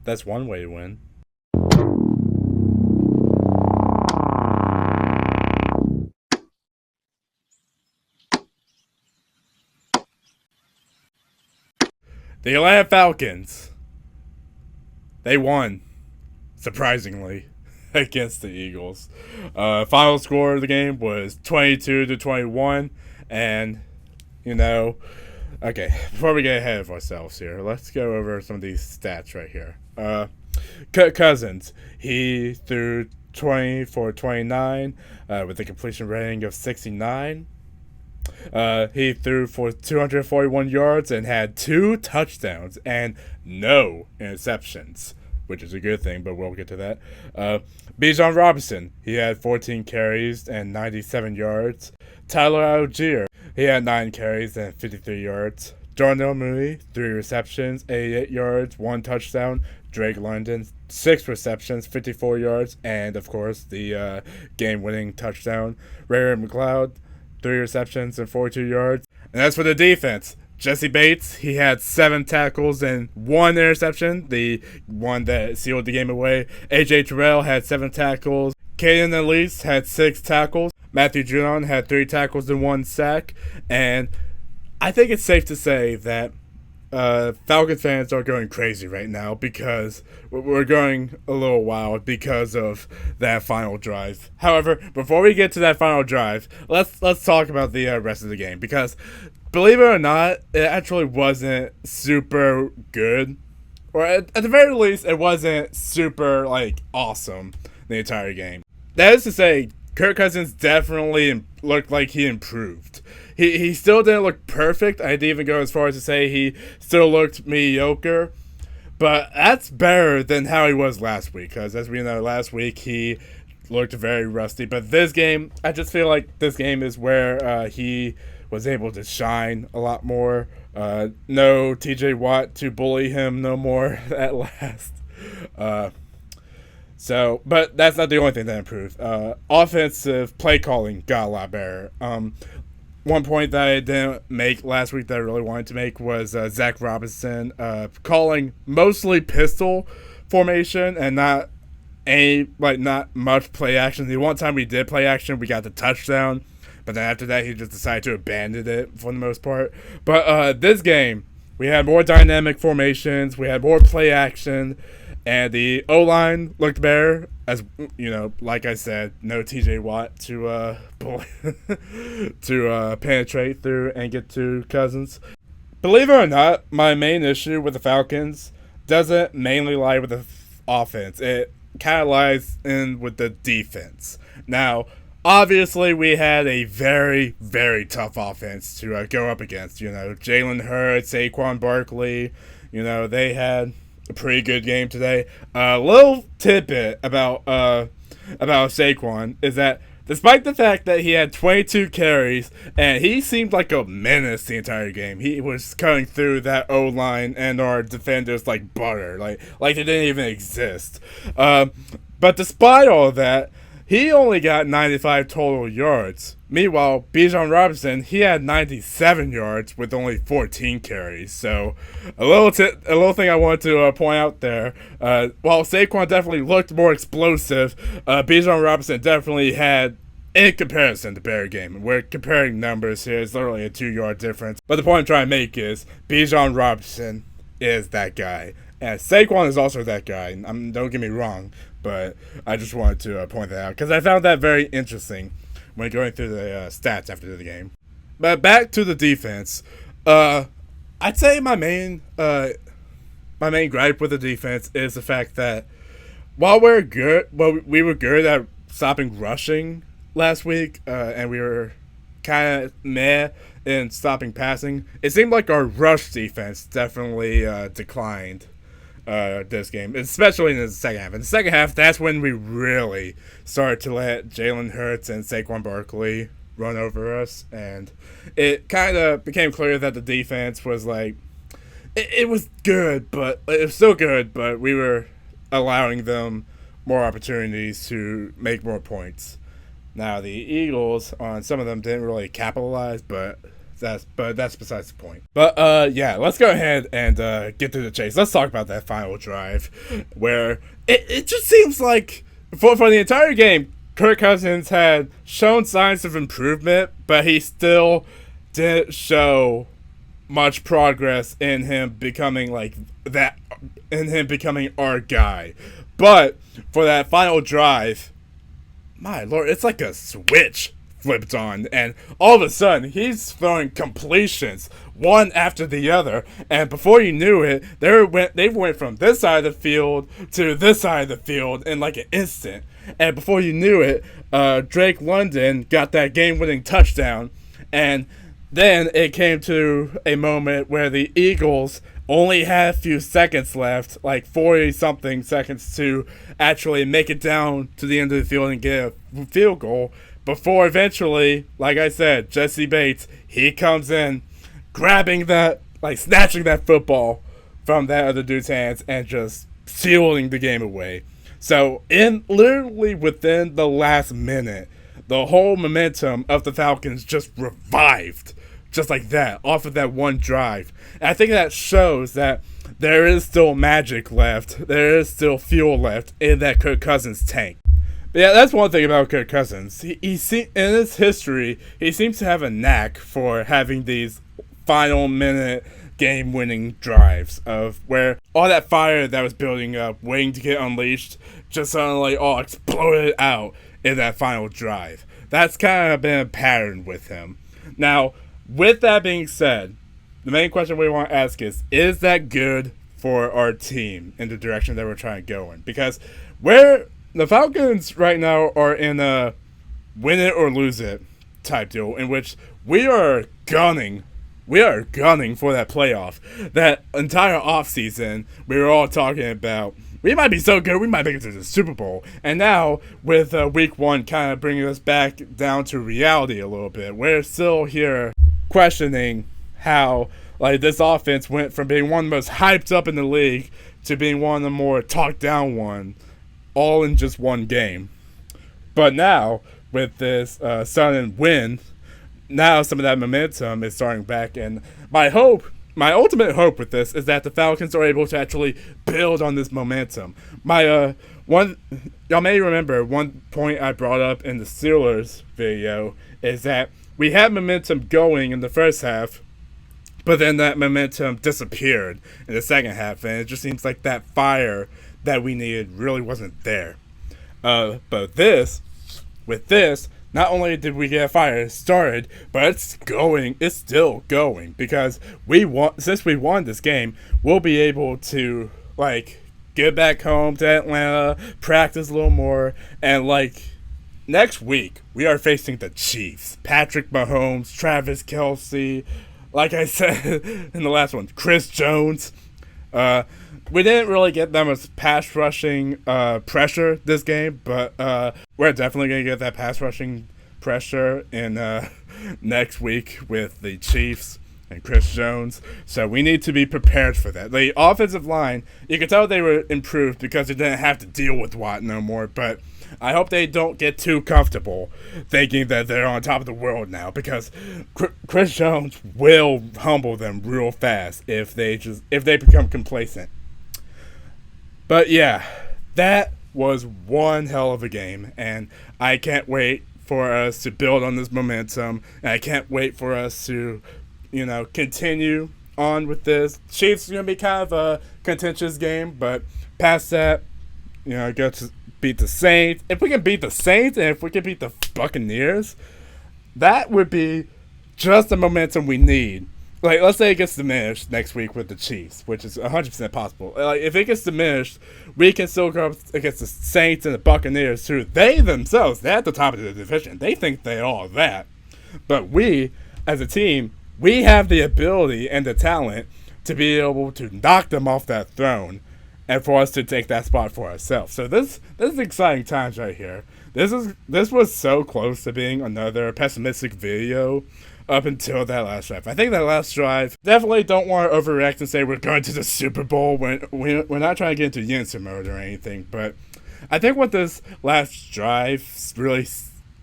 That's one way to win. The Atlanta Falcons. They won, surprisingly, against the Eagles. Final score of the game was 22-21, and you know, okay. Before we get ahead of ourselves here, let's go over some of these stats right here. Cousins, he threw 20 for 29 with a completion rating of 69. He threw for 241 yards and had 2 touchdowns and no interceptions, which is a good thing, but we'll get to that. Bijan Robinson, he had 14 carries and 97 yards. Tyler Algier, he had 9 carries and 53 yards. Darnell Mooney, 3 receptions, 88 yards, 1 touchdown. Drake London, 6 receptions, 54 yards, and of course the game-winning touchdown. Ray McLeod, 3 receptions and 42 yards. And as for the defense, Jesse Bates, he had 7 tackles and 1 interception, the one that sealed the game away. AJ Terrell had 7 tackles. Caden Elise had 6 tackles. Matthew Judon had 3 tackles and 1 sack. And I think it's safe to say that Falcons fans are going crazy right now because we're going a little wild because of that final drive. However, before we get to that final drive, let's talk about the rest of the game, because believe it or not, it actually wasn't super good, or at the very least, it wasn't super awesome the entire game. That is to say, Kirk Cousins definitely looked like he improved. He still didn't look perfect. I'd even go as far as to say he still looked mediocre. But that's better than how he was last week. Because as we know, last week he looked very rusty. But this game, I just feel like this game is where he was able to shine a lot more. No TJ Watt to bully him no more at last. But that's not the only thing that improved. Offensive play calling got a lot better. One point that I didn't make last week that I really wanted to make was Zach Robinson calling mostly pistol formation and not much play action. The one time we did play action, we got the touchdown, but then after that, he just decided to abandon it for the most part. But this game, we had more dynamic formations, we had more play action, and the O-line looked better. As you know, like I said, no TJ Watt to penetrate through and get to Cousins. Believe it or not, my main issue with the Falcons doesn't mainly lie with the offense. It kind of lies in with the defense. Now, obviously, we had a very, very tough offense to go up against. You know, Jalen Hurts, Saquon Barkley. You know, they had a pretty good game today. A little tidbit about Saquon is that despite the fact that he had 22 carries and he seemed like a menace the entire game, he was cutting through that O-line and our defenders like butter, like they didn't even exist. But despite all of that, he only got 95 total yards. Meanwhile, Bijan Robinson, he had 97 yards with only 14 carries. So, a little thing I wanted to point out there. While Saquon definitely looked more explosive, Bijan Robinson definitely had, in comparison to Bear game, we're comparing numbers here. It's literally a 2-yard difference. But the point I'm trying to make is Bijan Robinson is that guy, and Saquon is also that guy. Don't get me wrong, but I just wanted to point that out because I found that very interesting when going through the stats after the game. But back to the defense. I'd say my main gripe with the defense is the fact that while we were good at stopping rushing last week, and we were kind of meh in stopping passing, it seemed like our rush defense definitely declined this game, especially in the second half. In the second half, that's when we really started to let Jalen Hurts and Saquon Barkley run over us, and it kind of became clear that the defense was it was good, but it was still good, but we were allowing them more opportunities to make more points. Now, the Eagles, on some of them, didn't really capitalize, but that's besides the point. But yeah, let's go ahead and get to the chase. Let's talk about that final drive, where it just seems like for the entire game, Kirk Cousins had shown signs of improvement, but he still didn't show much progress in him becoming like that, in him becoming our guy. But for that final drive, my lord, it's like a switch flipped on, and all of a sudden he's throwing completions one after the other, and before you knew it, they went from this side of the field to this side of the field in like an instant. And before you knew it, Drake London got that game-winning touchdown, and then it came to a moment where the Eagles only had a few seconds left, like 40-something seconds, to actually make it down to the end of the field and get a field goal, before eventually, like I said, Jesse Bates, he comes in, grabbing that, like snatching that football from that other dude's hands and just sealing the game away. So, literally within the last minute, the whole momentum of the Falcons just revived. Just like that, off of that one drive. And I think that shows that there is still magic left. There is still fuel left in that Kirk Cousins tank. But yeah, that's one thing about Kirk Cousins. In his history, he seems to have a knack for having these final minute game-winning drives of where all that fire that was building up, waiting to get unleashed, just suddenly all exploded out in that final drive. That's kind of been a pattern with him. Now, with that being said, the main question we want to ask is that good for our team in the direction that we're trying to go in? Because the Falcons right now are in a win it or lose it type deal, in which we are gunning for that playoff. That entire offseason, we were all talking about, we might be so good, we might make it to the Super Bowl. And now, with week one kind of bringing us back down to reality a little bit, we're still here questioning how like this offense went from being one of the most hyped up in the league to being one of the more talked down one, all in just one game. But now, with this sudden win, now some of that momentum is starting back, and my ultimate hope with this is that the Falcons are able to actually build on this momentum. Y'all may remember one point I brought up in the Steelers video is that we had momentum going in the first half, but then that momentum disappeared in the second half, and it just seems like that fire that we needed really wasn't there. But with this, not only did we get a fire started, but it's still going, because since we won this game, we'll be able to like get back home to Atlanta, practice a little more, and like next week we are facing the Chiefs. Patrick Mahomes, Travis Kelce, like I said in the last one, Chris Jones. We didn't really get them as pass rushing pressure this game, but we're definitely going to get that pass rushing pressure in next week with the Chiefs and Chris Jones. So we need to be prepared for that. The offensive line, you can tell they were improved because they didn't have to deal with Watt no more, but I hope they don't get too comfortable thinking that they're on top of the world now, because Chris Jones will humble them real fast if they become complacent. But yeah, that was one hell of a game, and I can't wait for us to build on this momentum, and I can't wait for us to, continue on with this. Chiefs are going to be kind of a contentious game, but past that, go to beat the Saints. If we can beat the Saints and if we can beat the Buccaneers, that would be just the momentum we need. Like, let's say it gets diminished next week with the Chiefs, which is 100% possible. Like, if it gets diminished, we can still go up against the Saints and the Buccaneers, who they're at the top of the division. They think they're all that. But we, as a team, we have the ability and the talent to be able to knock them off that throne and for us to take that spot for ourselves. So this is exciting times right here. This was so close to being another pessimistic video up until that last drive. I think that last drive, definitely don't want to overreact and say we're going to the Super Bowl when we're not trying to get into Yinzer mode or anything, but I think what this last drive really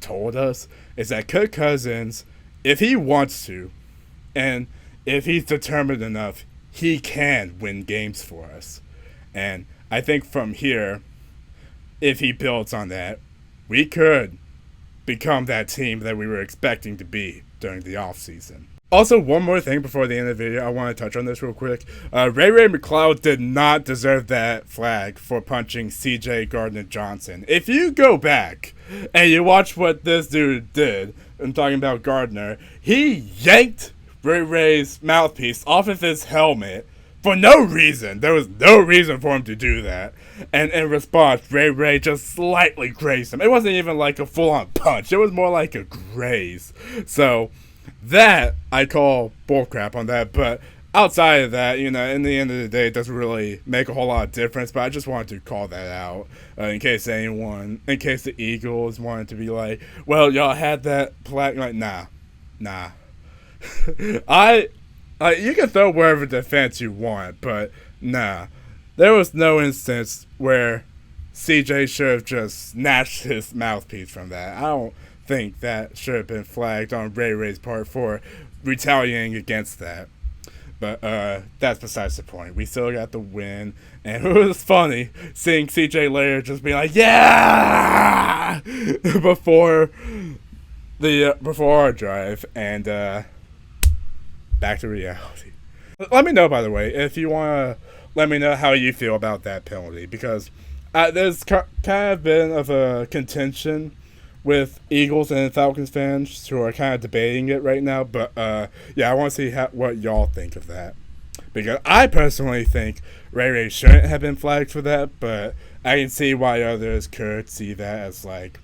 told us is that Kirk Cousins, if he wants to, And if he's determined enough, he can win games for us. And I think from here, if he builds on that, we could become that team that we were expecting to be during the offseason. Also, one more thing before the end of the video, I want to touch on this real quick. Ray McCloud did not deserve that flag for punching CJ Gardner-Johnson. If you go back and you watch what this dude did, I'm talking about Gardner, he yanked Ray's mouthpiece off of his helmet for no reason. There was no reason for him to do that. And in response, Ray just slightly grazed him. It wasn't even like a full-on punch. It was more like a graze. So that I call bullcrap on that. But outside of that, you know, in the end of the day, it doesn't really make a whole lot of difference. But I just wanted to call that out in case the Eagles wanted to be like, well, y'all had that flag. Like, nah. You can throw wherever defense you want, but nah. There was no instance where CJ should have just snatched his mouthpiece from that. I don't think that should have been flagged on Ray's part for retaliating against that. But that's besides the point. We still got the win, and it was funny seeing CJ later just be like, yeah, before our drive, and back to reality. Let me know, by the way, if you want to let me know how you feel about that penalty, because there's kind of been of a contention with Eagles and Falcons fans who are kind of debating it right now. But yeah, I want to see what y'all think of that, because I personally think Ray shouldn't have been flagged for that, but I can see why others could see that as, like,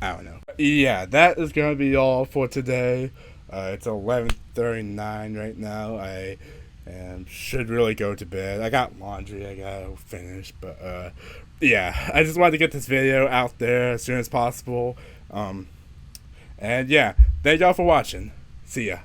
I don't know. Yeah, that is going to be all for today. It's 11:39 right now. I should really go to bed. I got laundry I gotta finish, but yeah, I just wanted to get this video out there as soon as possible. And yeah, thank y'all for watching. See ya.